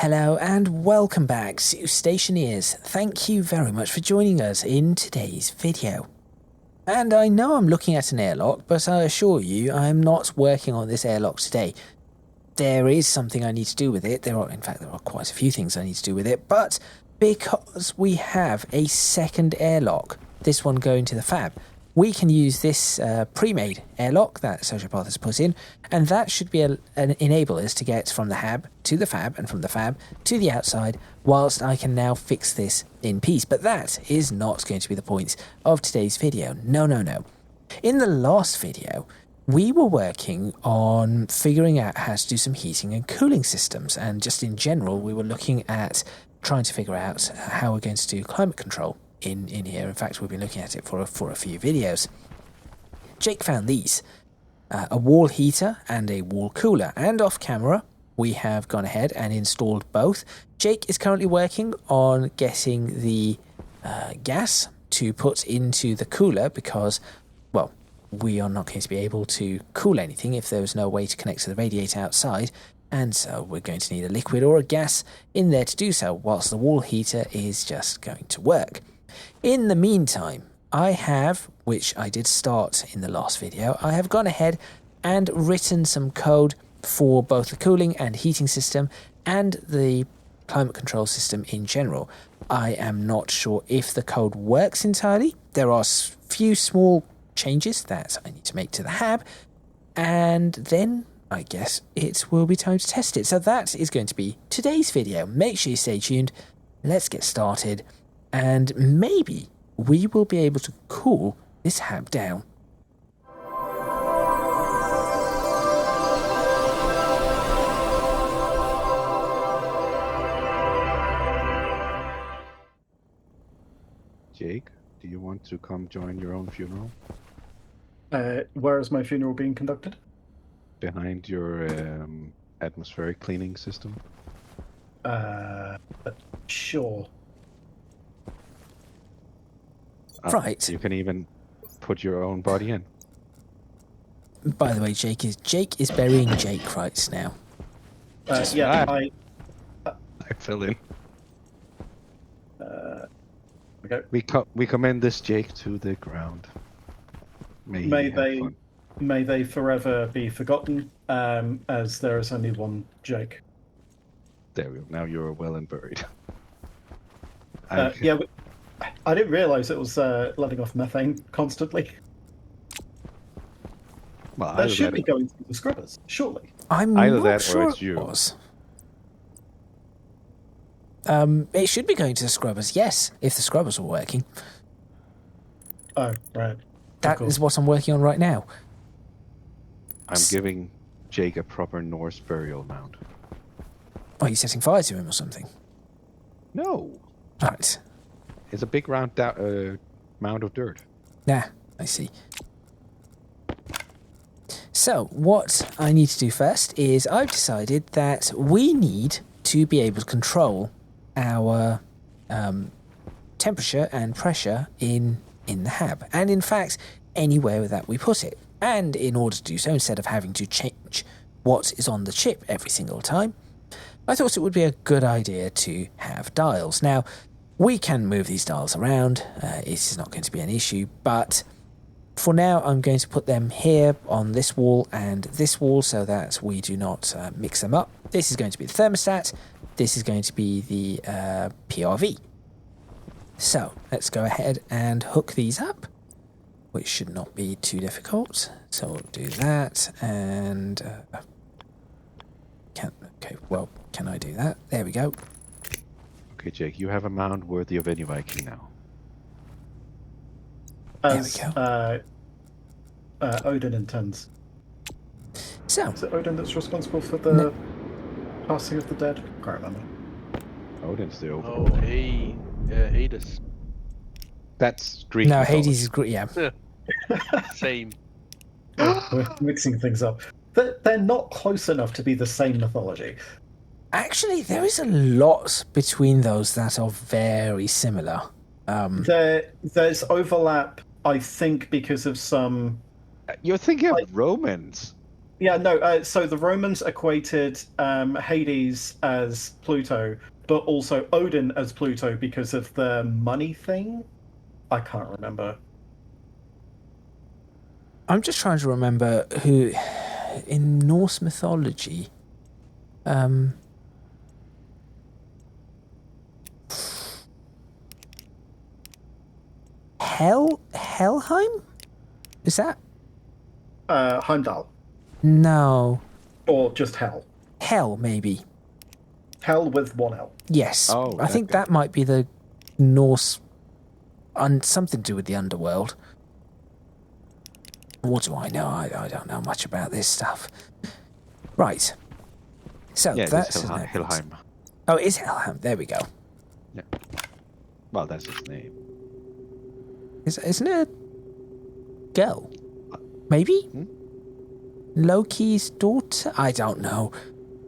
Hello and welcome back to Stationeers. Thank you very much for joining us in today's video. And I know I'm looking at an airlock, but I assure you I'm not working on this airlock today. There is something I need to do with it. There are quite a few things I need to do with it, but because we have a second airlock, this one going to the fab, we can use this pre-made airlock that Sociopath has put in, and that should be enable us to get from the hab to the fab, and from the fab to the outside, whilst I can now fix this in peace. But that is not going to be the point of today's video. No. In the last video, we were working on figuring out how to do some heating and cooling systems, and just in general, we were looking at trying to figure out how we're going to do climate control in here. In fact, we've been looking at it for a few videos. Jake found these, a wall heater and a wall cooler, and off camera we have gone ahead and installed both. Jake is currently working on getting the gas to put into the cooler because, well, we are not going to be able to cool anything if there is no way to connect to the radiator outside, and so we're going to need a liquid or a gas in there to do so, whilst the wall heater is just going to work. In the meantime, I have, which I did start in the last video, I have gone ahead and written some code for both the cooling and heating system and the climate control system in general. I am not sure if the code works entirely. There are a few small changes that I need to make to the hab, and then I guess it will be time to test it. So that is going to be today's video. Make sure you stay tuned. Let's get started. And maybe we will be able to cool this hab down. Jake, do you want to come join your own funeral? Where is my funeral being conducted? Behind your atmospheric cleaning system? Sure. Right. You can even put your own body in. By the way, Jake is burying Jake right now. Yeah, I fill in. Okay. We commend this Jake to the ground. May they forever be forgotten, as there is only one Jake. There we go. Now you're well and buried. Yeah, I didn't realise it was letting off methane constantly. Well, that should be going through the scrubbers, surely. I'm either not that sure or it's it you. was. It should be going to the scrubbers, yes, if the scrubbers were working. Oh, right. That is what I'm working on right now. I'm giving Jake a proper Norse burial mound. Are you setting fire to him or something? No. Right. It's a big round mound of dirt. Nah, I see. So, what I need to do first is I've decided that we need to be able to control our temperature and pressure in the hab, and in fact anywhere that we put it. And in order to do so, instead of having to change what is on the chip every single time, I thought it would be a good idea to have dials. Now, we can move these dials around, it is not going to be an issue, but for now I'm going to put them here on this wall and this wall so that we do not mix them up. This is going to be the thermostat, this is going to be the PRV. So, let's go ahead and hook these up, which should not be too difficult. So we'll do that, and can I do that? There we go. Okay, Jake, you have a mound worthy of any Viking now. As, there we go. Odin intends. So, Is it Odin that's responsible for the passing of the dead? I can't remember. Odin's the Oh, overlord. Hades. That's Greek. no, mythology. Hades is great, yeah. Same. We're mixing things up. They're not close enough to be the same mythology. Actually, there is a lot between those that are very similar. There's overlap, I think, because of some... You're thinking of Romans. Yeah, no. So the Romans equated Hades as Pluto, but also Odin as Pluto because of the money thing. I can't remember. I'm just trying to remember who in Norse mythology. Helheim? Is that? Heimdall, No. or just Hell. Hell, maybe. Hell with one L. Yes. Oh, I think okay. that might be the Norse. Something to do with the underworld. What do I know? I don't know much about this stuff. Right. So Yeah, it is that's Helheim. Oh, it is Helheim. There we go. Yeah. Well, that's his name. Isn't it a girl? Maybe? Hmm? Loki's daughter? I don't know.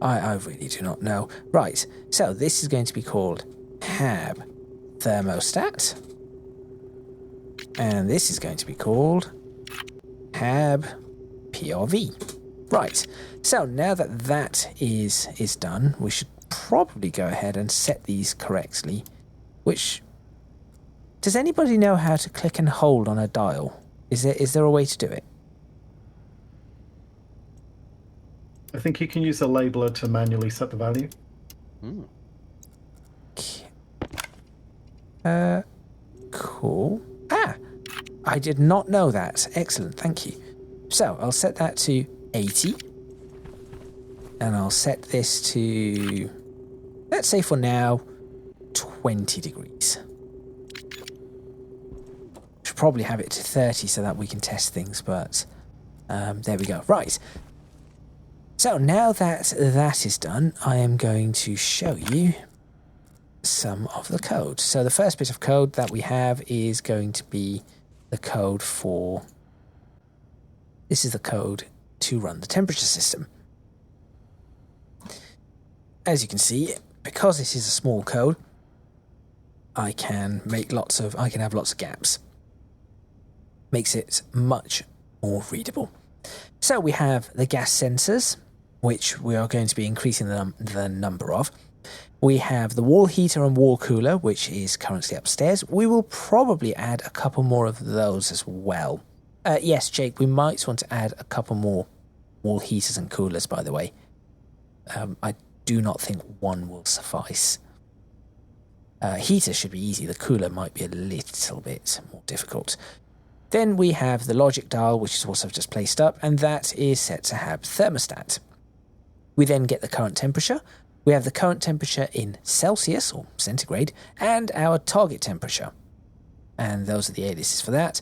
I really do not know. Right, so this is going to be called Hab Thermostat. And this is going to be called Hab PRV. Right, so now that that is done, we should probably go ahead and set these correctly. Which, does anybody know how to click and hold on a dial? Is there a way to do it? I think you can use a labeler to manually set the value. Hmm. Cool. I did not know that. Excellent, thank you. So I'll set that to 80. And I'll set this to, let's say for now, 20 degrees. Should probably have it to 30 so that we can test things, but there we go. Right. So now that that is done, I am going to show you some of the code. So the first bit of code that we have is going to be the code for... This is the code to run the temperature system. As you can see, because this is a small code, I can have lots of gaps. Makes it much more readable. So we have the gas sensors, which we are going to be increasing the number of. We have the wall heater and wall cooler, which is currently upstairs. We will probably add a couple more of those as well. Yes, Jake, we might want to add a couple more wall heaters and coolers, by the way. I do not think one will suffice. Heater should be easy. The cooler might be a little bit more difficult. Then we have the logic dial, which is also just placed up, and that is set to have thermostat. We then get the current temperature. We have the current temperature in Celsius, or centigrade, and our target temperature. And those are the aliases for that.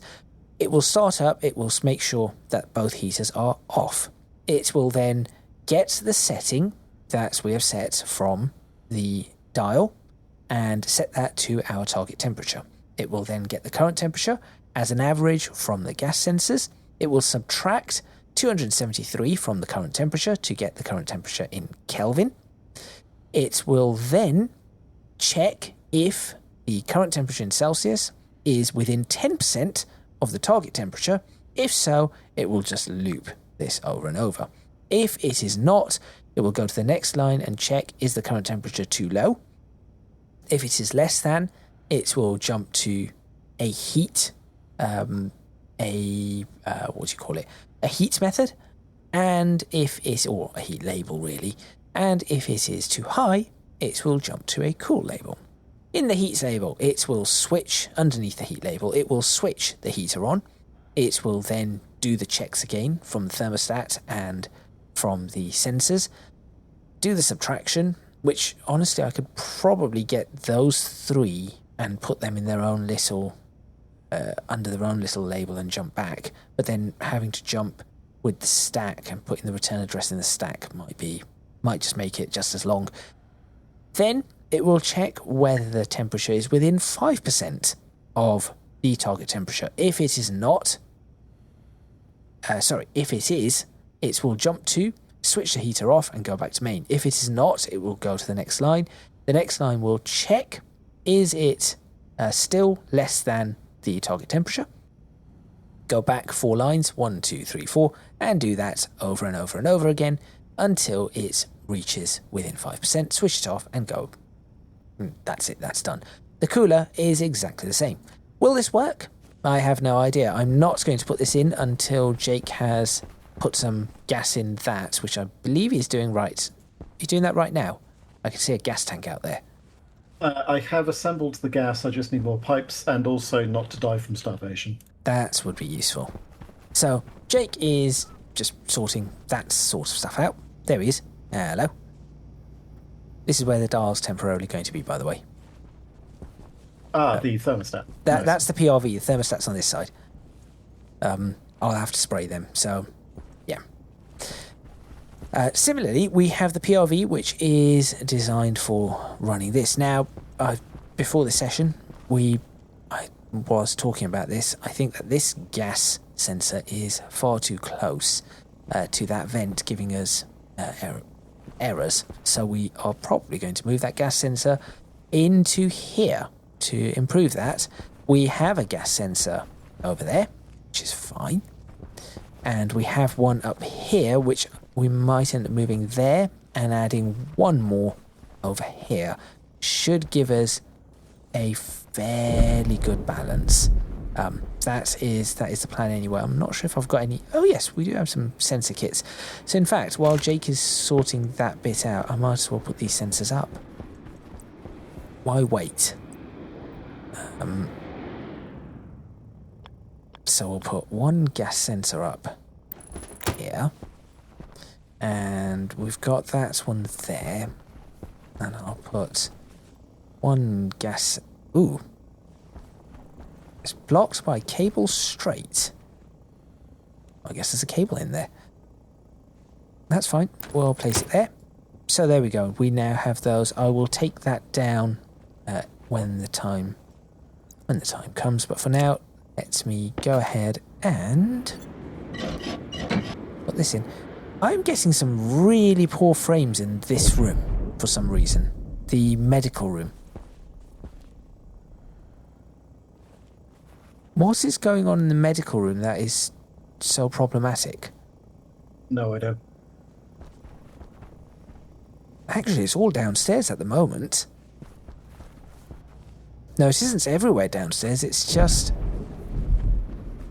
It will start up, it will make sure that both heaters are off. It will then get the setting that we have set from the dial and set that to our target temperature. It will then get the current temperature as an average from the gas sensors. It will subtract 273 from the current temperature to get the current temperature in Kelvin. It will then check if the current temperature in Celsius is within 10% of the target temperature. If so, it will just loop this over and over. If it is not, it will go to the next line and check, is the current temperature too low? If it is less than, it will jump to a heat, a heat method, and if it's, or a heat label really, and if it is too high, it will jump to a cool label. In the heat label, it will switch, underneath the heat label, it will switch the heater on. It will then do the checks again from the thermostat and from the sensors, do the subtraction, which honestly I could probably get those three and put them in their own little, under their own little label and jump back, but then having to jump with the stack and putting the return address in the stack might just make it just as long. Then it will check whether the temperature is within 5% of the target temperature. If it is not, if it is, it will jump to, switch the heater off and go back to main. If it is not, it will go to the next line. The next line will check, is it still less than the target temperature? Go back 4 lines, 1, 2, 3, 4, and do that over and over and over again until it reaches within 5%. Switch it off and go. That's it, that's done. The cooler is exactly the same. Will this work? I have no idea. I'm not going to put this in until Jake has put some gas in that, which I believe he's doing right. He's doing that right now. I can see a gas tank out there. I have assembled the gas, I just need more pipes, and also not to die from starvation. That would be useful. So, Jake is just sorting that sort of stuff out. There he is. Hello. This is where the dial's temporarily going to be, by the way. The thermostat. Nice. That's the PRV. The thermostat's on this side. I'll have to spray them, so yeah. Similarly, we have the PRV, which is designed for running this. Now, before the session, I was talking about this. I think that this gas sensor is far too close to that vent, giving us errors. So we are probably going to move that gas sensor into here to improve that. We have a gas sensor over there, which is fine. And we have one up here, which we might end up moving there and adding one more over here. Should give us a fairly good balance. That is the plan anyway. I'm not sure if I've got any... Oh yes, we do have some sensor kits. So in fact, while Jake is sorting that bit out, I might as well put these sensors up. Why wait? So we'll put one gas sensor up here. And we've got that one there. And I'll put one gas... Ooh. It's blocked by cable straight. I guess there's a cable in there. That's fine. We'll place it there. So there we go. We now have those. I will take that down when the time comes. But for now, let me go ahead and put this in. I'm getting some really poor frames in this room for some reason. The medical room. What is going on in the medical room that is so problematic? No, I don't. Actually, it's all downstairs at the moment. No, it isn't everywhere downstairs. It's just...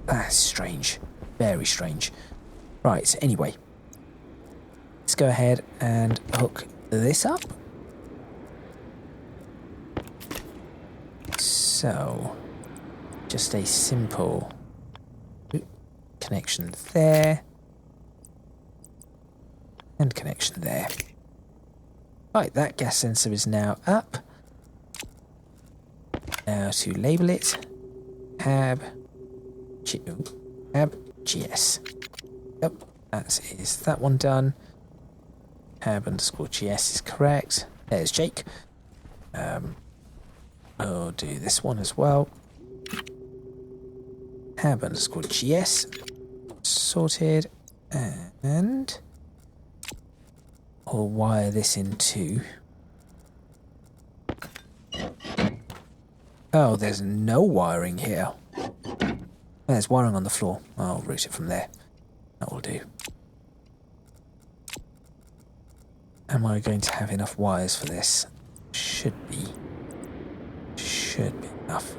That's strange. Very strange. Right, anyway. Let's go ahead and hook this up. So... Just a simple connection there. And connection there. Right, that gas sensor is now up. Now to label it. Hab GS. Yep, that is that one done. Hab underscore GS is correct. There's Jake. I'll do this one as well. Hab underscore GS. Sorted. And we'll wire this in too. Oh, there's no wiring here. There's wiring on the floor. I'll route it from there. That will do. Am I going to have enough wires for this? Should be enough.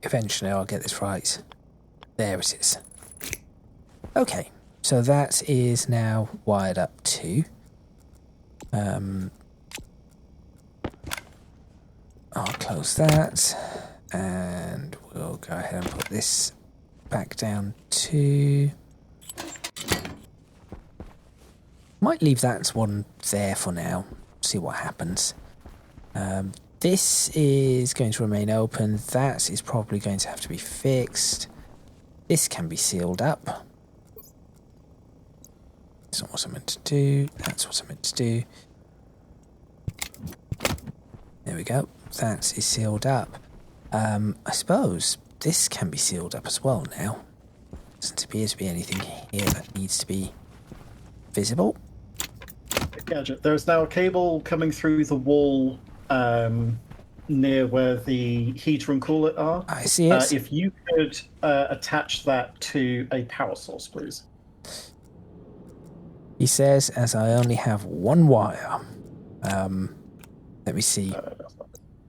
Eventually I'll get this right. There it is. Okay, so that is now wired up too. I'll close that and we'll go ahead and put this back down too. Might leave that one there for now, see what happens. This is going to remain open. That is probably going to have to be fixed. This can be sealed up. That's not what I meant to do. That's what I meant to do. There we go. That is sealed up. I suppose this can be sealed up as well now. Doesn't appear to be anything here that needs to be visible. Gadget. There's now a cable coming through the wall near where the heater and cooler are. I see it. If you could attach that to a power source, please. He says, as I only have one wire. Let me see.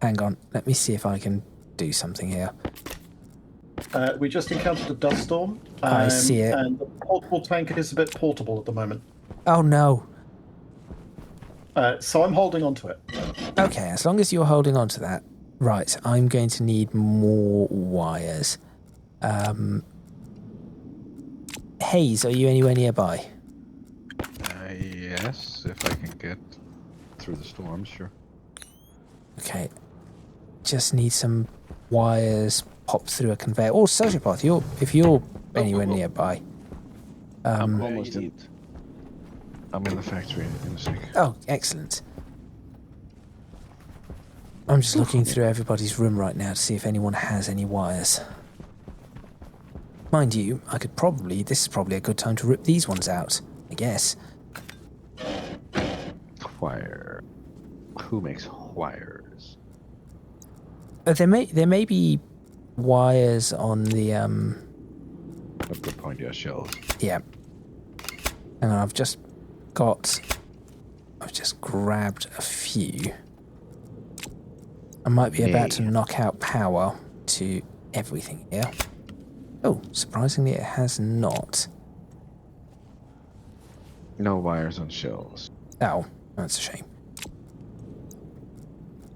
Hang on. Let me see if I can do something here. We just encountered a dust storm. I see it. And the portable tank is a bit portable at the moment. Oh, no. So I'm holding on to it. Okay, as long as you're holding on to that. Right, I'm going to need more wires. Hayes, are you anywhere nearby? Yes, if I can get through the storm, sure. Okay. Just need some wires popped through a conveyor. Oh, Sociopath, if you're anywhere nearby. I'm Where almost you in. need. I'm in the factory in a sec. Oh, excellent. I'm just looking through everybody's room right now to see if anyone has any wires. Mind you, this is probably a good time to rip these ones out, I guess. Wire. Who makes wires? There may be wires on the A good point, yeah, shells. yeah. And I've just grabbed a few. I might be about to knock out power to everything here. Oh, surprisingly it has not. No wires on shells. Oh, that's a shame.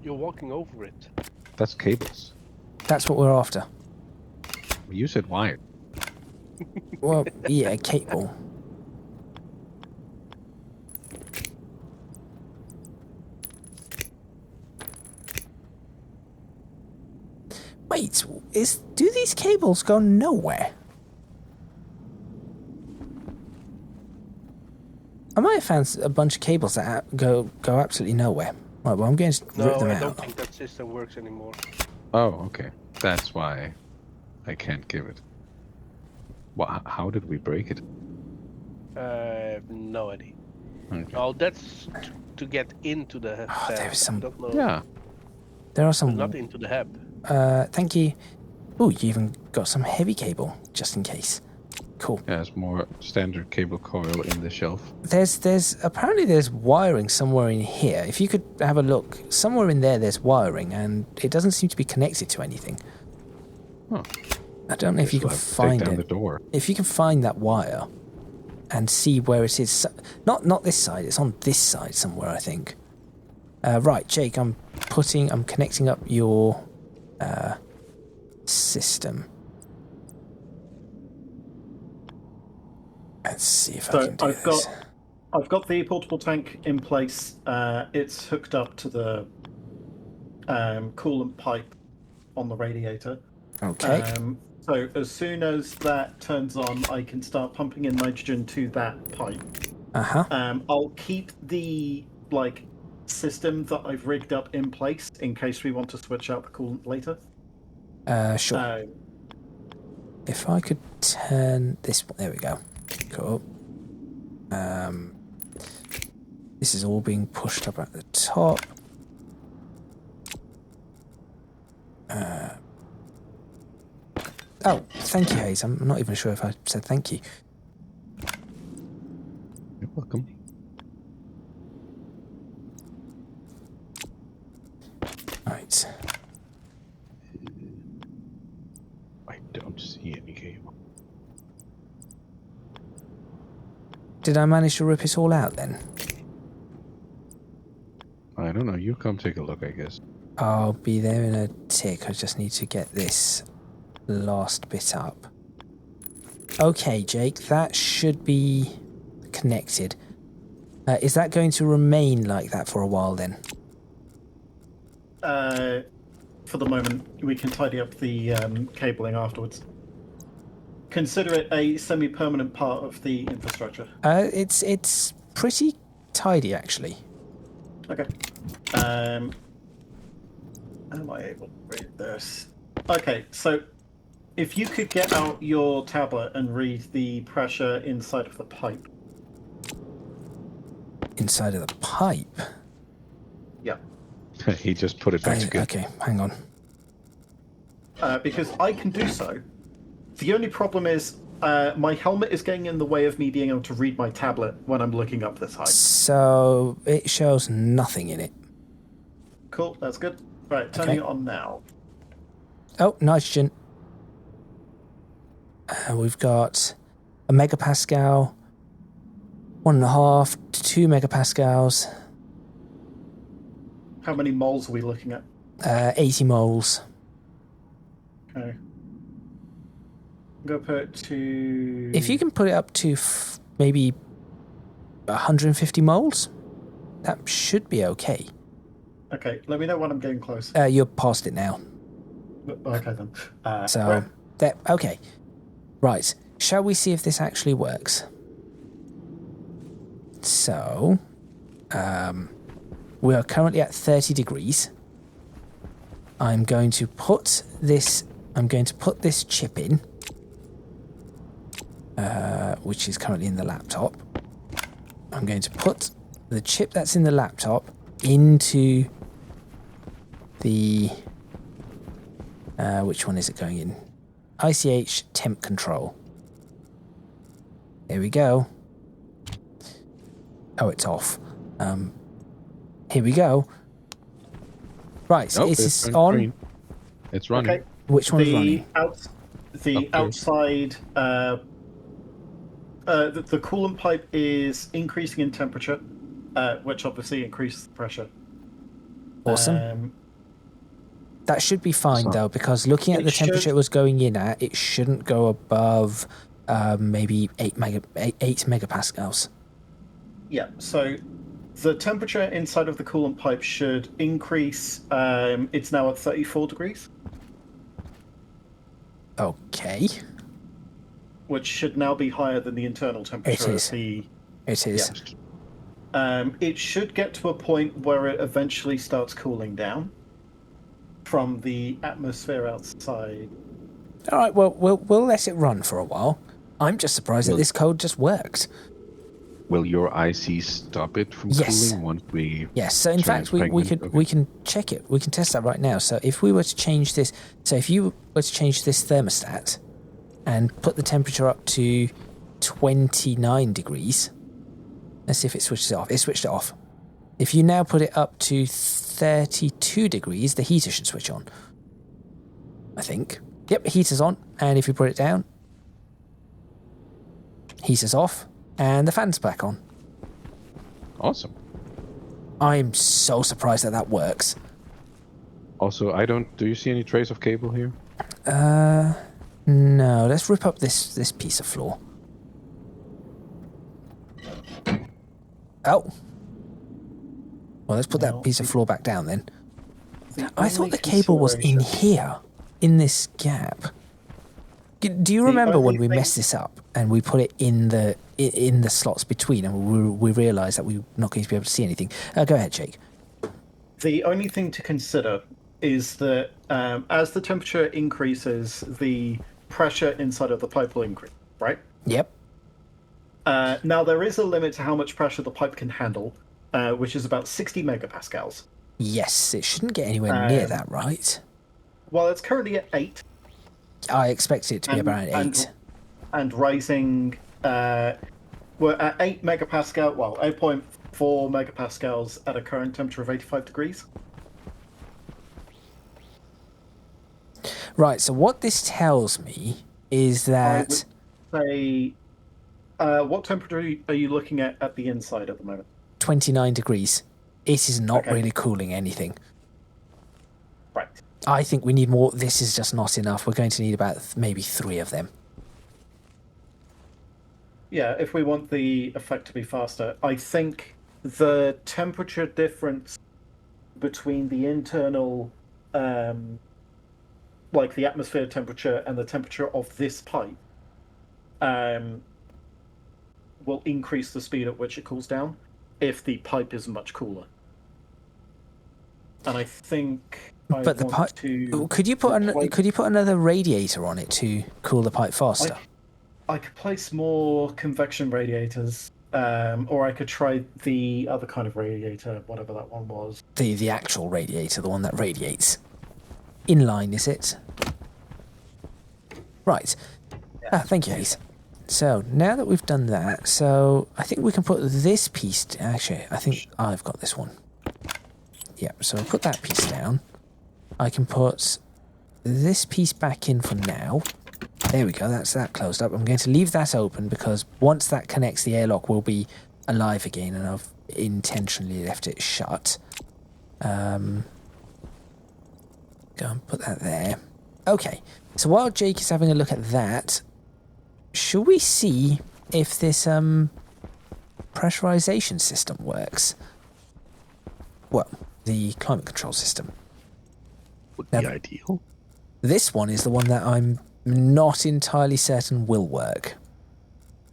You're walking over it. That's cables. That's what we're after. You said wire. Well, yeah, cable. Wait, do these cables go nowhere? I might have found a bunch of cables that go absolutely nowhere. Right, well, I'm going to No, rip them I out. don't think that system works anymore. Oh, okay. That's why I can't give it. Well, how did we break it? No idea. Okay. Oh, that's to get into the hub. Oh, there was some- I don't know. Yeah. There are But some. not into the hub. Thank you. Oh, you even got some heavy cable, just in case. Cool. Yeah, it's more standard cable coil in the shelf. Apparently there's wiring somewhere in here. If you could have a look, somewhere in there there's wiring, and it doesn't seem to be connected to anything. Huh. I don't know if you Guess can we'll have to find take down it. the door. If you can find that wire and see where it is, not this side. It's on this side somewhere, I think. Right, Jake. I'm connecting up your system. Let's see if I can do this. I've got the portable tank in place. It's hooked up to the coolant pipe on the radiator. Okay. So as soon as that turns on, I can start pumping in nitrogen to that pipe. I'll keep the system that I've rigged up in place in case we want to switch out the coolant later. Sure. If I could turn this one, there we go. Cool. This is all being pushed up at the top. Oh, thank you, Hayes. I'm not even sure if I said thank you. You're welcome. Right. I don't see any cable. Did I manage to rip it all out then? I don't know. You come take a look, I guess. I'll be there in a tick. I just need to get this last bit up. Okay, Jake, that should be connected. Is that going to remain like that for a while then? For the moment, we can tidy up the cabling afterwards. Consider it a semi-permanent part of the infrastructure. It's pretty tidy, actually. Okay. Am I able to read this? Okay, so if you could get out your tablet and read the pressure inside of the pipe. Inside of the pipe? Yeah. He just put it back together. Okay, hang on. Because I can do so. The only problem is my helmet is getting in the way of me being able to read my tablet when I'm looking up this high. So it shows nothing in it. Cool, that's good. Right, turning it on now. Oh, nitrogen. We've got a megapascal, 1.5 to 2 megapascals. How many moles are we looking at? 80 moles. Okay. I'm going to put it to... If you can put it up to maybe 150 moles, that should be okay. Okay, let me know when I'm getting close. You're past it now. Okay, then. Okay. Right. Shall we see if this actually works? So, we are currently at 30 degrees. I'm going to put this chip in, which is currently in the laptop. I'm going to put the chip that's in the laptop into the which one is it going in? ICH temp control. Here we go. Oh, it's off. Here we go. Right, so it's on. Green. It's running. Okay. Which one's running? Outside, the coolant pipe is increasing in temperature, which obviously increases the pressure. Awesome. That should be fine, though, because looking at the temperature it was going in at, it shouldn't go above maybe 8 megapascals. Yeah, so the temperature inside of the coolant pipe should increase. It's now at 34 degrees. Okay. Which should now be higher than the internal temperature. It is. Yeah. It should get to a point where it eventually starts cooling down from the atmosphere outside. All right, well, we'll let it run for a while. I'm just surprised that this code just worked. Will your IC stop it from cooling once we... Yes, so in fact, we can check it. We can test that right now. So if we were to change this... So if you were to change this thermostat and put the temperature up to 29 degrees... Let's see if it switches it off. It switched it off. If you now put it up to 32 degrees, the heater should switch on. I think. Yep, heater's on. And if you put it down... Heater's off. And the fan's back on. Awesome. I'm so surprised that works. Also, do you see any trace of cable here? No. Let's rip up this piece of floor. Oh. Well, let's put that piece of floor back down then. I thought the cable was in here, in this gap. Do you remember when we messed this up and we put it in the slots between, and we realised that we're not going to be able to see anything? Go ahead, Jake. The only thing to consider is that as the temperature increases, the pressure inside of the pipe will increase, right? Yep. Now, there is a limit to how much pressure the pipe can handle, which is about 60 megapascals. Yes, it shouldn't get anywhere near that, right? Well, it's currently at 8. I expect it to be around 8. And rising, we're at 8 megapascal, well, 8.4 megapascals at a current temperature of 85 degrees. Right, so what this tells me is that... I would say, what temperature are you looking at the inside at the moment? 29 degrees. It is not really cooling anything. Right. I think we need more. This is just not enough. We're going to need about maybe 3 of them. Yeah, if we want the effect to be faster. I think the temperature difference between the internal, like the atmosphere temperature and the temperature of this pipe, will increase the speed at which it cools down if the pipe is much cooler. And I think But the pipe. Could you put another radiator on it to cool the pipe faster? I could place more convection radiators, or I could try the other kind of radiator, whatever that one was. The actual radiator, the one that radiates. Inline, is it? Right. Yeah. Thank you, Hayes. So, now that we've done that, so I think we can put this piece... Actually, I think I've got this one. Yeah, so I'll put that piece down. I can put this piece back in for now. There we go, that's that closed up. I'm going to leave that open because once that connects, the airlock will be alive again, and I've intentionally left it shut. Go and put that there. Okay, so while Jake is having a look at that, should we see if this pressurization system works? Well, the climate control system. Would be ideal. This one is the one that I'm not entirely certain will work.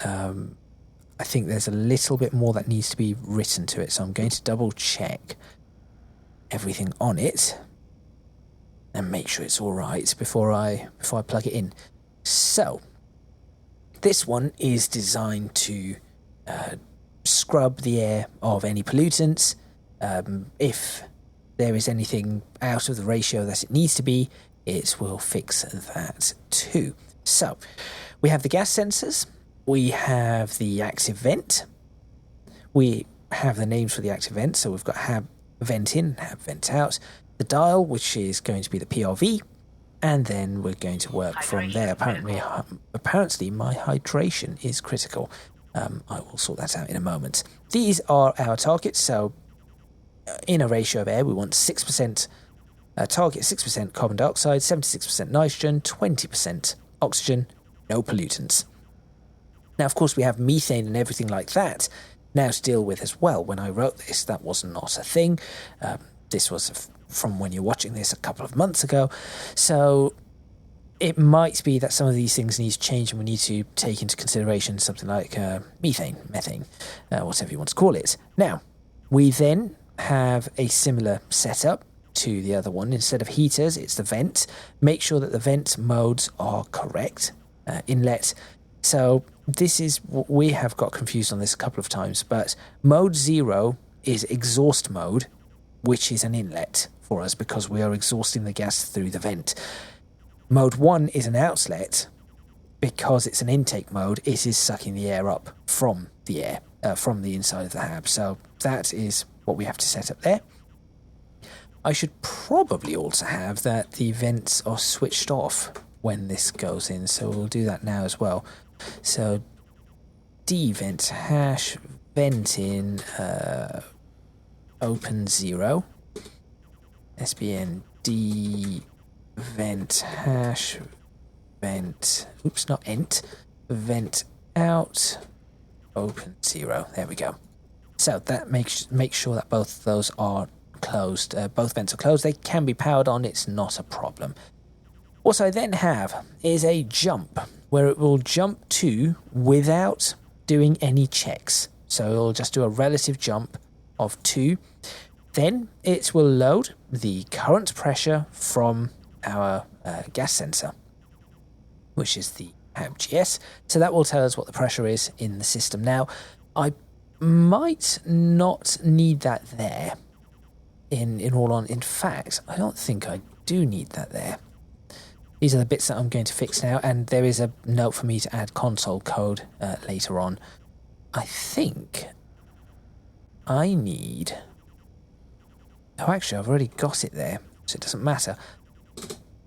I think there's a little bit more that needs to be written to it, so I'm going to double check everything on it and make sure it's all right before I plug it in. So this one is designed to scrub the air of any pollutants. If there is anything out of the ratio that it needs to be, it will fix that too. So we have the gas sensors, we have the active vent, we have the names for the active vent, so we've got HAB vent in, HAB vent out, the dial, which is going to be the PRV, and then we're going to work from there. Apparently my hydration is critical. I will sort that out in a moment. These are our targets, so in a ratio of air, we want 6%, target 6% carbon dioxide, 76% nitrogen, 20% oxygen, no pollutants. Now, of course, we have methane and everything like that now to deal with as well. When I wrote this, that was not a thing. This was from when you're watching this a couple of months ago. So it might be that some of these things need to change and we need to take into consideration something like methane, whatever you want to call it. Now, we then have a similar setup to the other one. Instead of heaters, it's the vent. Make sure that the vent modes are correct. Inlet. So this is, we have got confused on this a couple of times, but mode 0 is exhaust mode, which is an inlet for us because we are exhausting the gas through the vent. Mode 1 is an outlet because it's an intake mode. It is sucking the air up from the air, from the inside of the HAB. So that is what we have to set up there. I should probably also have that the vents are switched off when this goes in, so we'll do that now as well. So D-vent hash vent in open 0, SBN D vent hash vent, oops, not ent, vent out open 0. There we go. So that makes sure that both of those are closed. Both vents are closed. They can be powered on. It's not a problem. What I then have is a jump where it will jump to without doing any checks. So it'll just do a relative jump of 2. Then it will load the current pressure from our gas sensor, which is the HABGS. So that will tell us what the pressure is in the system. Now, I might not need that there. In fact, I don't think I do need that there. These are the bits that I'm going to fix now, and there is a note for me to add console code later on. I think I need... Oh, actually, I've already got it there, so it doesn't matter.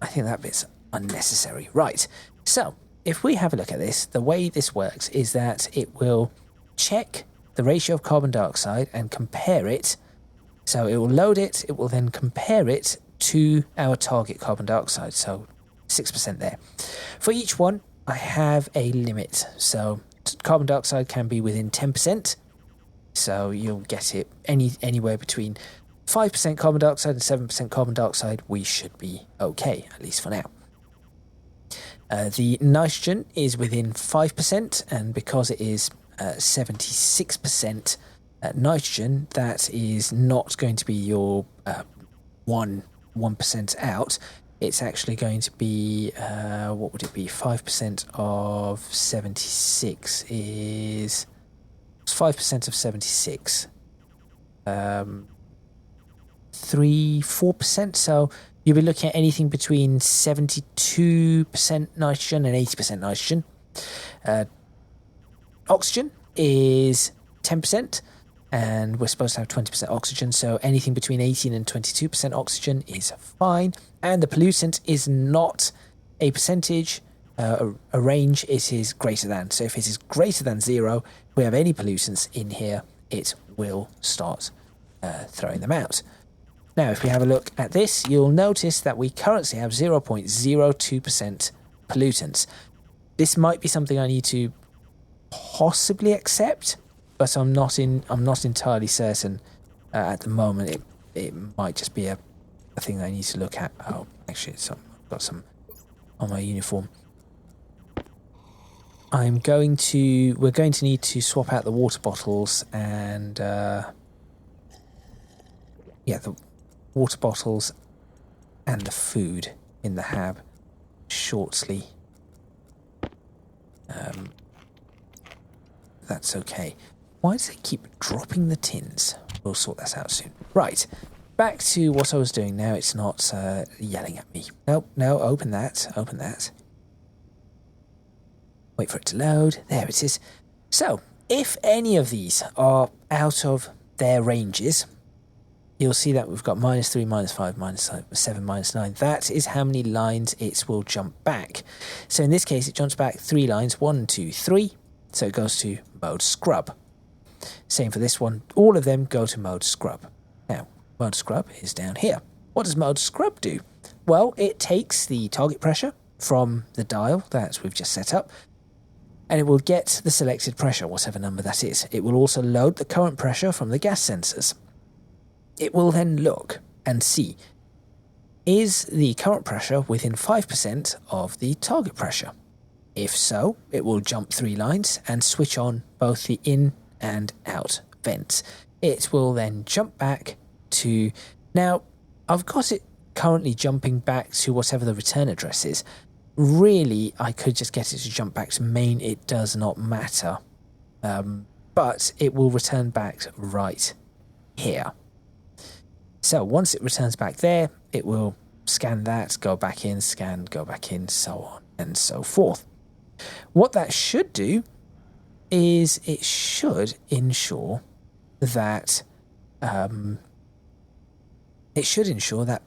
I think that bit's unnecessary. Right, so if we have a look at this, the way this works is that it will check the ratio of carbon dioxide and compare it. So it will load it, it will then compare it to our target carbon dioxide, so 6% there. For each one, I have a limit. So carbon dioxide can be within 10%, so you'll get it anywhere between 5% carbon dioxide and 7% carbon dioxide. We should be okay, at least for now. The nitrogen is within 5%, and because it is 76% nitrogen, that is not going to be your one 1% out, it's actually going to be, what would it be? 5% of 76 is... 5% of 76. 4%. So you'll be looking at anything between 72% nitrogen and 80% nitrogen. Oxygen is 10%, and we're supposed to have 20% oxygen, so anything between 18 and 22% oxygen is fine. And the pollutant is not a percentage, a range, it is greater than. So if it is greater than 0, if we have any pollutants in here, it will start throwing them out. Now, if we have a look at this, you'll notice that we currently have 0.02% pollutants. This might be something I need to possibly accept, but I'm not entirely certain at the moment. It might just be a thing that I need to look at. Oh, actually, I've got some on my uniform. We're going to need to swap out the water bottles and the water bottles and the food in the hab shortly. That's okay. Why does it keep dropping the tins? We'll sort that out soon. Right, back to what I was doing now. It's not yelling at me. No, open that. Wait for it to load. There it is. So, if any of these are out of their ranges, you'll see that we've got -3, -5, -7, -9. That is how many lines it will jump back. So in this case, it jumps back 3 lines, 1, 2, 3. So it goes to mode scrub. Same for this one. All of them go to mode scrub. Now, mode scrub is down here. What does mode scrub do? Well, it takes the target pressure from the dial that we've just set up, and it will get the selected pressure, whatever number that is. It will also load the current pressure from the gas sensors. It will then look and see, is the current pressure within 5% of the target pressure? If so, it will jump 3 lines and switch on both the in and out vents. It will then jump back to... Now, I've got it currently jumping back to whatever the return address is. Really, I could just get it to jump back to main. It does not matter. But it will return back right here. So once it returns back there, it will scan that, go back in, scan, go back in, so on and so forth. What that should do is it should ensure that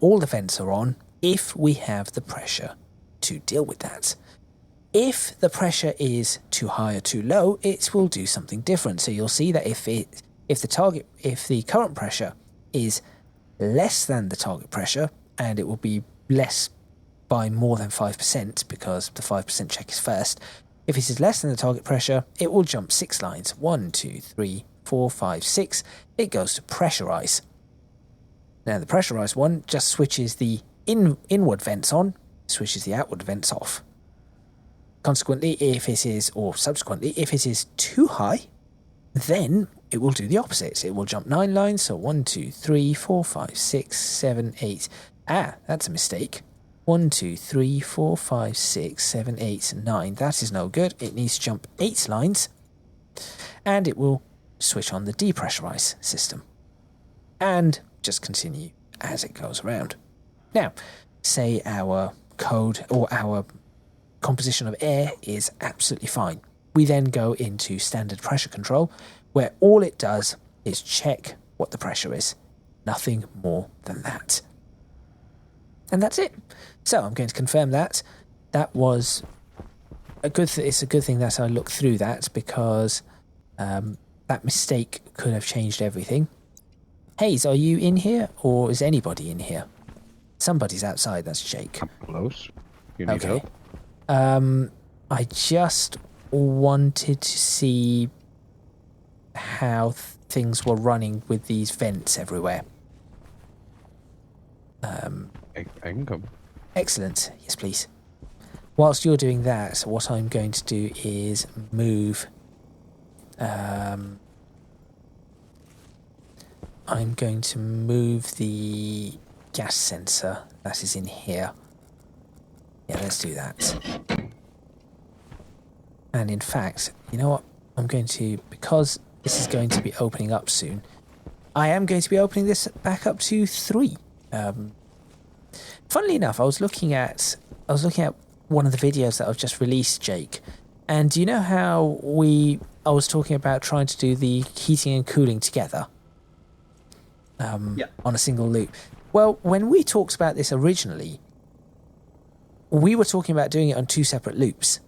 all the vents are on if we have the pressure to deal with that. If the pressure is too high or too low, it will do something different. So you'll see that if the current pressure is less than the target pressure, and it will be less by more than 5% because the 5% check is first. If it is less than the target pressure, it will jump 6 lines. 1, 2, 3, 4, 5, 6. It goes to pressurize. Now the pressurized one just switches the inward vents on, switches the outward vents off. Consequently, if it is too high, then it will do the opposite. It will jump 9 lines, so 1, 2, 3, 4, 5, 6, 7, 8. Ah, that's a mistake. 1, 2, 3, 4, 5, 6, 7, 8, 9. That is no good. It needs to jump 8 lines, and it will switch on the depressurize system. And just continue as it goes around. Now, say our code or our composition of air is absolutely fine. We then go into standard pressure control, where all it does is check what the pressure is. Nothing more than that. And that's it. So I'm going to confirm that. That was a good it's a good thing that I looked through that, because that mistake could have changed everything. Hayes, are you in here, or is anybody in here? Somebody's outside, that's Jake. I'm close. You need help? I just wanted to see how things were running with these vents everywhere. I can come. Excellent. Yes, please. Whilst you're doing that, what I'm going to do is move... I'm going to move the gas sensor that is in here. Yeah, let's do that. And in fact, you know what? I'm going to, because this is going to be opening up soon, I am going to be opening this back up to 3. Funnily enough, I was looking at one of the videos that I've just released, Jake. And do you know how I was talking about trying to do the heating and cooling together? On a single loop. Well, when we talked about this originally, we were talking about doing it on 2 separate loops.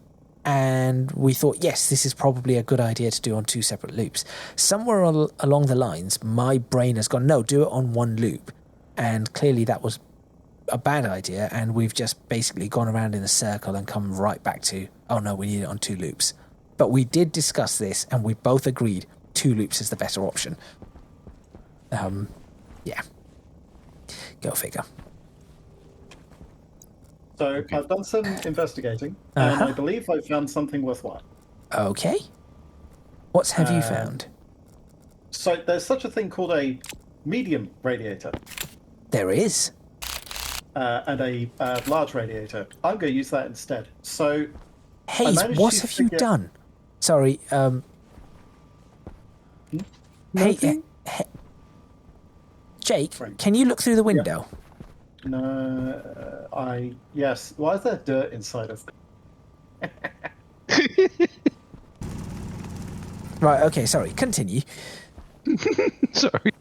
And we thought, yes, this is probably a good idea to do on 2 separate loops. Somewhere along the lines, my brain has gone, no, do it on 1 loop. And clearly that was a bad idea, and we've just basically gone around in a circle and come right back to, oh no, we need it on 2 loops. But we did discuss this, and we both agreed 2 loops is the better option. Yeah. Go figure. So I've done some investigating, and I believe I've found something worthwhile. Okay. What have you found? So there's such a thing called a medium radiator. There is. And a large radiator. I'm going to use that instead. So, Hayes, what have you done? Sorry. Hey, Jake, can you look through the window? No, yes. Why is there dirt inside of me? Right. Okay. Sorry. Continue. Sorry.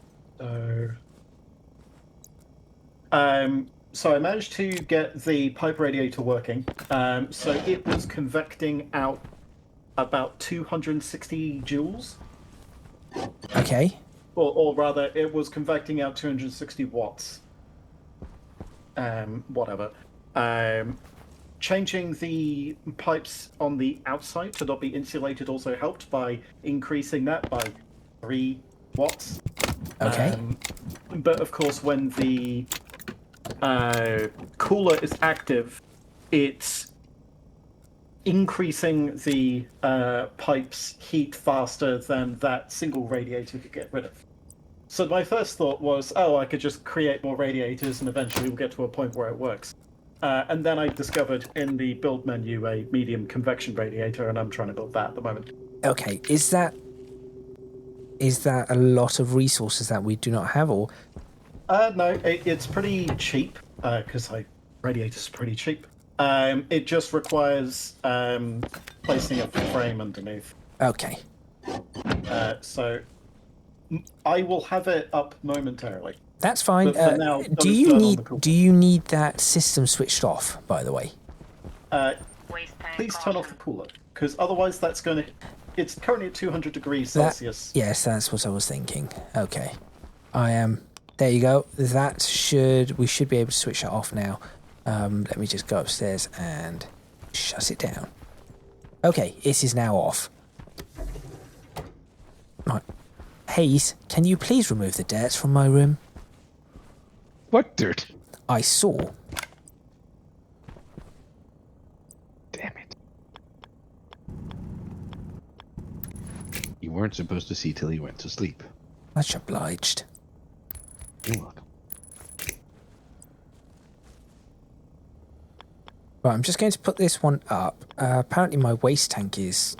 So I managed to get the pipe radiator working. So it was convecting out about 260 joules. Okay. Or rather, it was convecting out 260 watts. Whatever. Changing the pipes on the outside to not be insulated also helped by increasing that by 3 watts. Okay. But of course, when the cooler is active, it's increasing the pipe's heat faster than that single radiator could get rid of. So my first thought was, I could just create more radiators and eventually we'll get to a point where it works. And then I discovered in the build menu a medium convection radiator, and I'm trying to build that at the moment. Okay, is that a lot of resources that we do not have, or? No, it's pretty cheap, because radiators are pretty cheap. It just requires placing a frame underneath. Okay. So I will have it up momentarily. That's fine. But for now, do you need that system switched off, by the way? Please turn off the cooler, because otherwise that's going to... It's currently at 200 degrees Celsius. Yes, that's what I was thinking. Okay. I am... There you go. We should be able to switch that off now. Let me just go upstairs and shut it down. Okay, it is now off. Right. Hayes, can you please remove the dirt from my room? What dirt? I saw. Damn it. You weren't supposed to see till you went to sleep. Much obliged. You're welcome. Right, I'm just going to put this one up. Apparently my waste tank is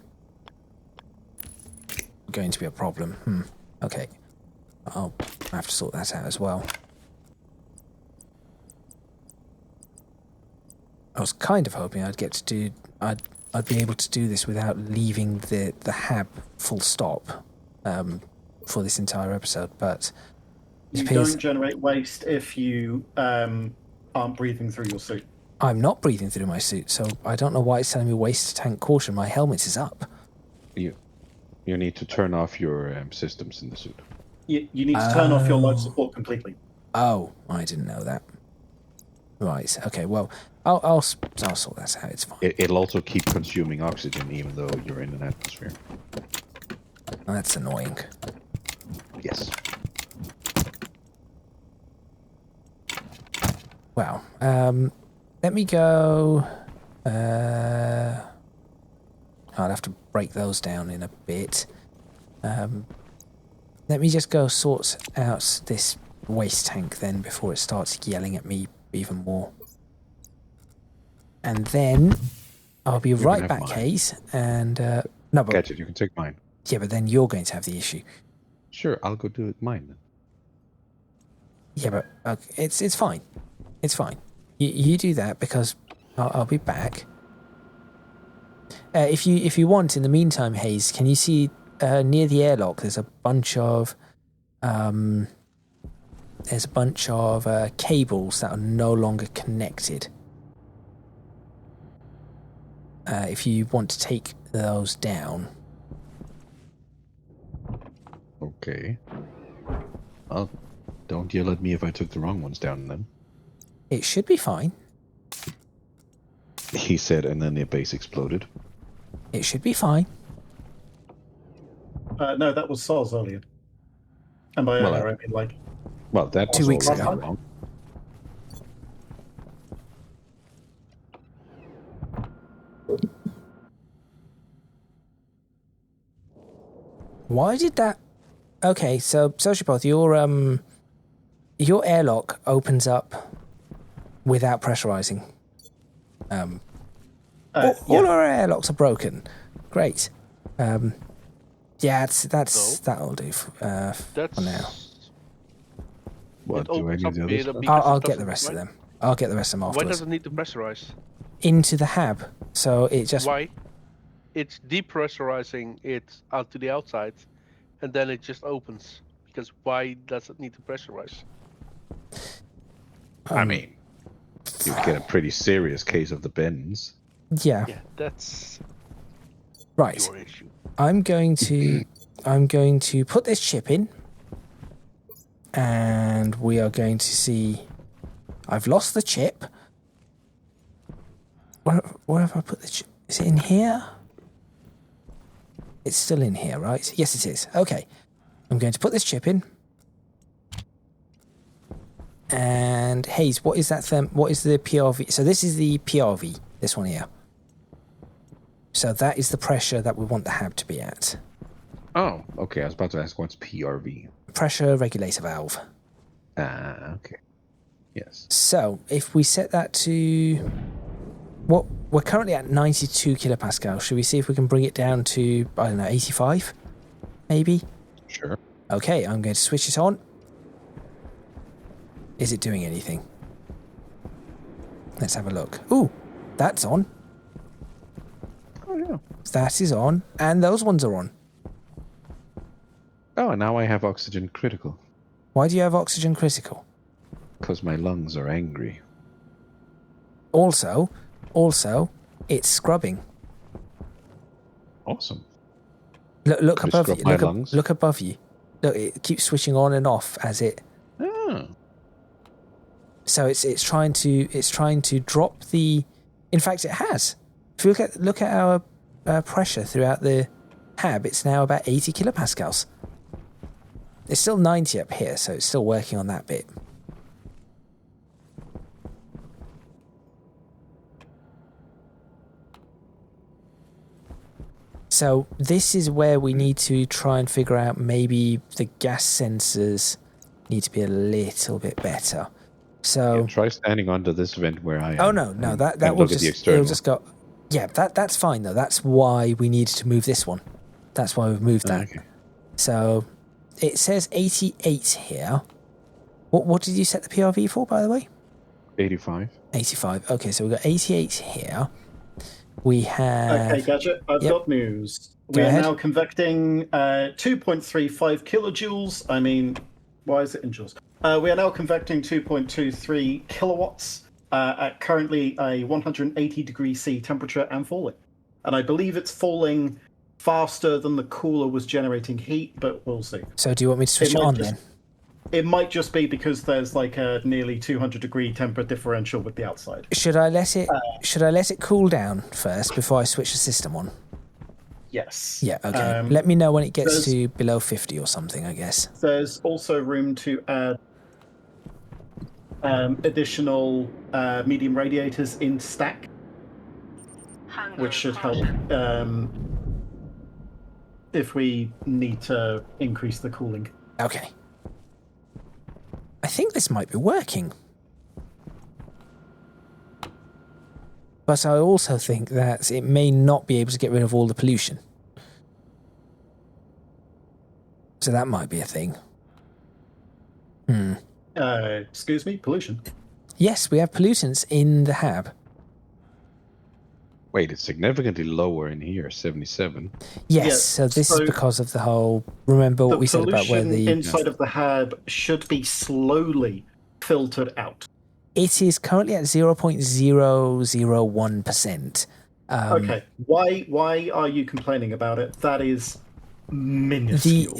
going to be a problem. Okay. I'll have to sort that out as well. I was kind of hoping I'd be able to do this without leaving the hab full stop for this entire episode, but you don't generate waste if you aren't breathing through your suit. I'm not breathing through my suit, so I don't know why it's telling me waste tank caution. My helmet is up. You need to turn off your systems in the suit. You need to turn off your life support completely. Oh, I didn't know that. Right. Okay. Well, I'll sort that out. It's fine. It'll also keep consuming oxygen even though you're in an atmosphere. That's annoying. Yes. Wow. Let me go. I'll have to break those down in a bit. Let me just go sort out this waste tank then before it starts yelling at me even more. And then I'll be right back, Hayes. And no, but Gadget, you can take mine. Yeah, but then you're going to have the issue. Sure, I'll go do it mine then. Yeah, but it's fine. It's fine. You do that because I'll be back. If you want, in the meantime, Hayes, can you see near the airlock? There's a bunch of cables that are no longer connected. If you want to take those down. Okay. Well, don't yell at me if I took the wrong ones down then. It should be fine. He said, and then the base exploded. It should be fine. No, that was Soz earlier. And by earlier, I mean like... Well, that 2 weeks was ago. wrong. Why did that... Okay, so Sociopath, your airlock opens up without pressurizing. All our airlocks are broken. Great. Yeah, that'll do for now. What, do I need the other stuff? I'll get the rest of them. I'll get the rest of them afterwards. Why does it need to pressurize? Into the hab, so it just... Why? It's depressurizing it out to the outside, and then it just opens. Because why does it need to pressurize? I mean, you get a pretty serious case of the bends. Yeah. Yeah, that's Right. your issue. I'm going to put this chip in, and we are going to see... I've lost the chip. Where have I put the chip? Is it in here? It's still in here, right? Yes, it is. Okay. I'm going to put this chip in. And Hayes, what is that? What is the PRV? So this is the PRV, this one here. So that is the pressure that we want the hab to be at. Oh, okay. I was about to ask what's PRV. Pressure regulator valve. Okay. Yes. So if we set that to... What we're currently at 92 kilopascal. Should we see if we can bring it down to, I don't know, 85? Maybe? Sure. Okay, I'm going to switch it on. Is it doing anything? Let's have a look. Ooh, that's on. Oh, yeah. That is on. And those ones are on. Oh, and now I have oxygen critical. Why do you have oxygen critical? Because my lungs are angry. Also, it's scrubbing. Awesome. Look above you. Lungs? Look above you. Look, it keeps switching on and off as it... Oh. So it's trying to drop the... In fact, it has. If you look at our pressure throughout the hab, it's now about 80 kilopascals. It's still 90 up here, so it's still working on that bit. So this is where we need to try and figure out maybe the gas sensors need to be a little bit better. So Yeah, try standing under this vent where I am. Oh no, that will just it'll just go. Yeah, that's fine though. That's why we needed to move this one. That's why we've moved that. Okay. So it says 88 here. What did you set the PRV for, by the way? 85. 85. Okay, so we've got 88 here. We have... Okay, Gadget, I've got news. Go We are ahead. now convecting 2.35 kilojoules. I mean, why is it in joules? We are now convecting 2.23 kilowatts at currently a 180 degree C temperature and falling. And I believe it's falling faster than the cooler was generating heat, but we'll see. So do you want me to switch it on then? It might just be because there's like a nearly 200 degree temperature differential with the outside. Should I let it cool down first before I switch the system on? Yes. Yeah, okay. Let me know when it gets there's- to below 50 or something, I guess. There's also room to add additional medium radiators in stack, which should help if we need to increase the cooling. Okay. I think this might be working. But I also think that it may not be able to get rid of all the pollution. So that might be a thing. Excuse me, pollution. Yes, we have pollutants in the hab. Wait, it's significantly lower in here, 77. Yes, Yeah, so this is so because of the whole... Remember what The we said about where pollution the... inside of the hab should be slowly filtered out. It is currently at 0.001%. Okay, why are you complaining about it? That is minuscule.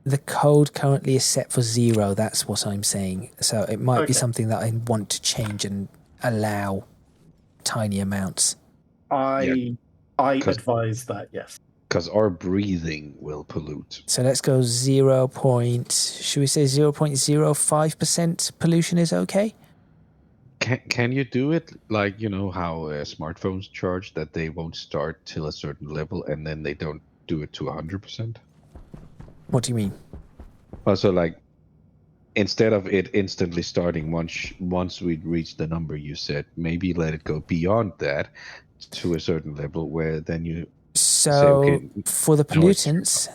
The code currently is set for 0. That's what I'm saying. So it might be something that I want to change and allow tiny amounts. I advise that, yes. Because our breathing will pollute. So let's go 0. Should we say 0.05% pollution is okay? Can you do it like, you know, how smartphones charge that they won't start till a certain level and then they don't do it to 100%? What do you mean? Also, like, instead of it instantly starting once we reach the number you said, maybe let it go beyond that to a certain level where then you So say, okay, for the pollutants,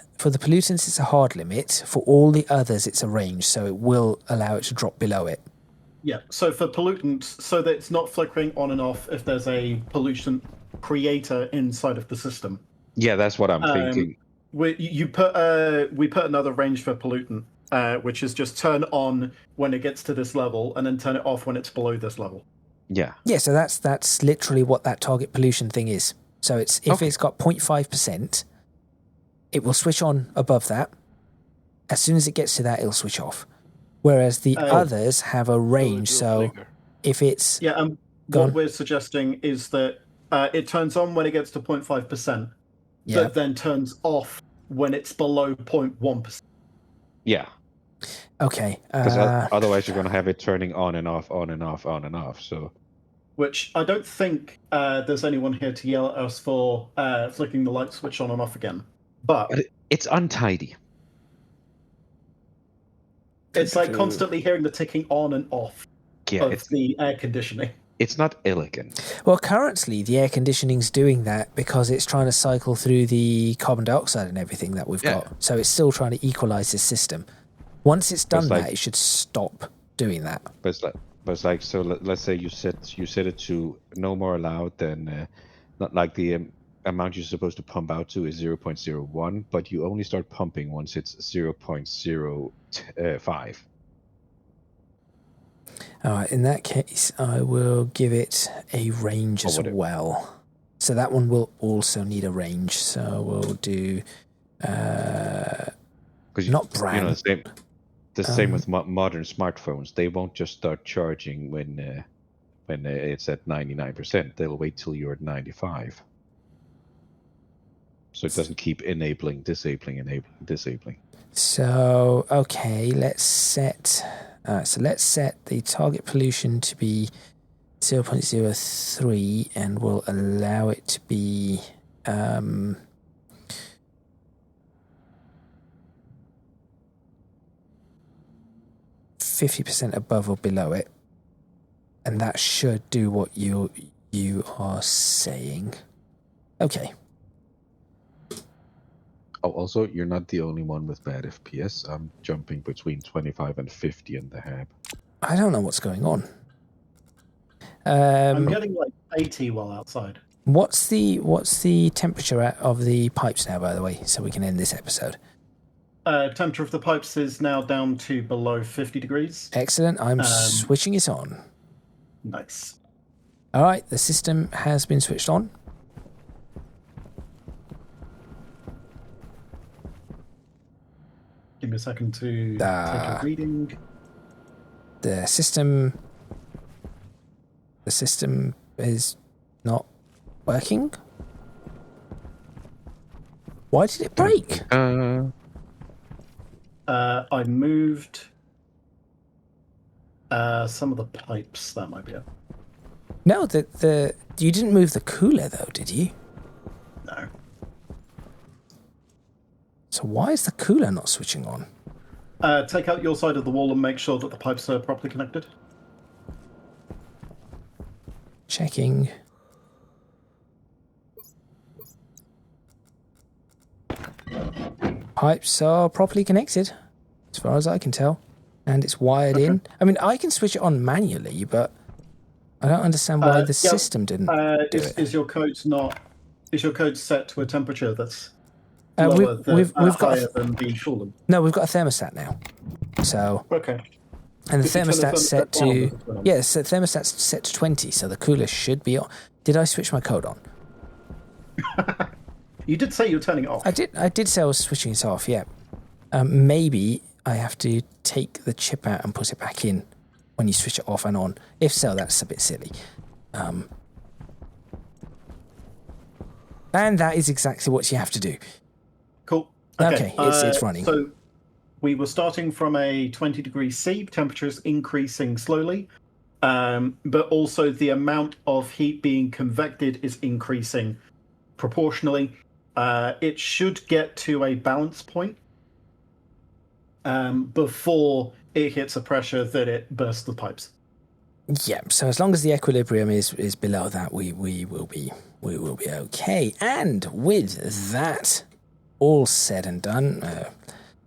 it's a hard limit. For all the others, it's a range, so it will allow it to drop below it. Yeah, so for pollutants, so that it's not flickering on and off if there's a pollution creator inside of the system. Yeah, that's what I'm thinking. We put another range for pollutant, which is just turn on when it gets to this level, and then turn it off when it's below this level. Yeah. Yeah, so that's literally what that target pollution thing is. So it's if it's got 0.5%, it will switch on above that. As soon as it gets to that, it'll switch off. Whereas the others have a range, so if it's... Yeah, what we're suggesting is that it turns on when it gets to 0.5%, but then turns off when it's below 0.1%. Yeah. Okay. Because otherwise you're going to have it turning on and off, on and off, on and off, so... Which I don't think there's anyone here to yell at us for flicking the light switch on and off again. But it's untidy. It's like constantly hearing the ticking on and off of the air conditioning. It's not elegant. Well, currently the air conditioning's doing that because it's trying to cycle through the carbon dioxide and everything that we've got. So it's still trying to equalize the system. Once it's done that, it should stop doing that. But it's like so. Let's say you set it to no more allowed than not like the amount you're supposed to pump out to is 0.01, but you only start pumping once it's 0.05. All right, in that case, I will give it a range as well. So that one will also need a range. So we'll do not brand. You know, the same with modern smartphones. They won't just start charging when it's at 99%. They'll wait till you're at 95. So it doesn't keep enabling, disabling. So okay, let's set the target pollution to be 0.03, and we'll allow it to be 50% above or below it, and that should do what you are saying. Okay. Oh, also, you're not the only one with bad FPS. I'm jumping between 25 and 50 in the hab. I don't know what's going on. I'm getting like 80 while outside. What's the temperature of the pipes now, by the way, so we can end this episode? Temperature of the pipes is now down to below 50 degrees. Excellent. I'm switching it on. Nice. All right, the system has been switched on. Give me a second to take a reading. The system is not working. Why did it break? I moved some of the pipes. That might be it. No, you didn't move the cooler though, did you? No. So why is the cooler not switching on? Take out your side of the wall and make sure that the pipes are properly connected. Checking. Pipes are properly connected, as far as I can tell. And it's wired in. I mean, I can switch it on manually, but I don't understand why the system didn't do it. Is your code set to a temperature that's lower higher than the coolant? No, we've got a thermostat now. So okay. And the thermostat's set to the thermostat's set to 20, so the cooler should be on. Did I switch my code on? You did say you were turning it off. I did say I was switching it off. Yeah. Maybe I have to take the chip out and put it back in when you switch it off and on. If so, that's a bit silly. And that is exactly what you have to do. Cool. Okay, it's running. So we were starting from a 20 degrees C, temperatures increasing slowly, but also the amount of heat being convected is increasing proportionally. It should get to a balance point before it hits a pressure that it bursts the pipes. Yeah, so as long as the equilibrium is below that, we will be okay. And with that all said and done,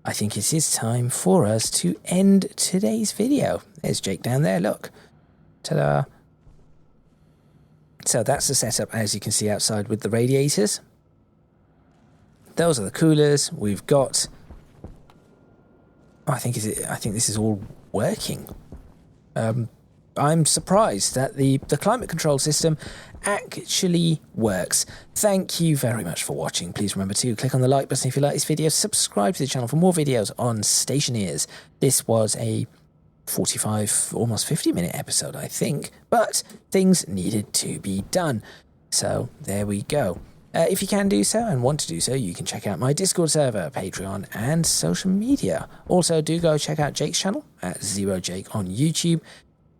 I think it is time for us to end today's video. There's Jake down there, look. Ta-da. So that's the setup, as you can see outside with the radiators. Those are the coolers. We've got... I think this is all working. I'm surprised that the climate control system actually works. Thank you very much for watching. Please remember to click on the like button if you like this video. Subscribe to the channel for more videos on Stationeers. This was a 45, almost 50-minute episode, I think, but things needed to be done. So there we go. If you can do so and want to do so, you can check out my Discord server, Patreon, and social media. Also, do go check out Jake's channel at ZeroJake on YouTube.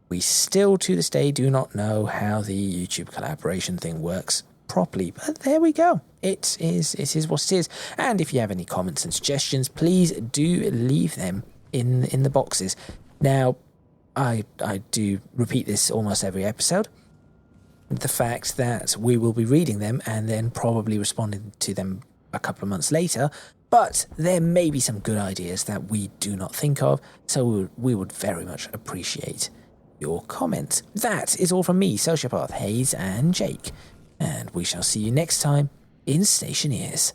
We still, to this day, do not know how the YouTube collaboration thing works properly, but there we go. It is what it is. And if you have any comments and suggestions, please do leave them in the boxes. Now, I do repeat this almost every episode. The fact that we will be reading them and then probably responding to them a couple of months later, but there may be some good ideas that we do not think of, so we would very much appreciate your comments. That is all from me, Sociopath, Hayes, and Jake, and we shall see you next time in Stationeers.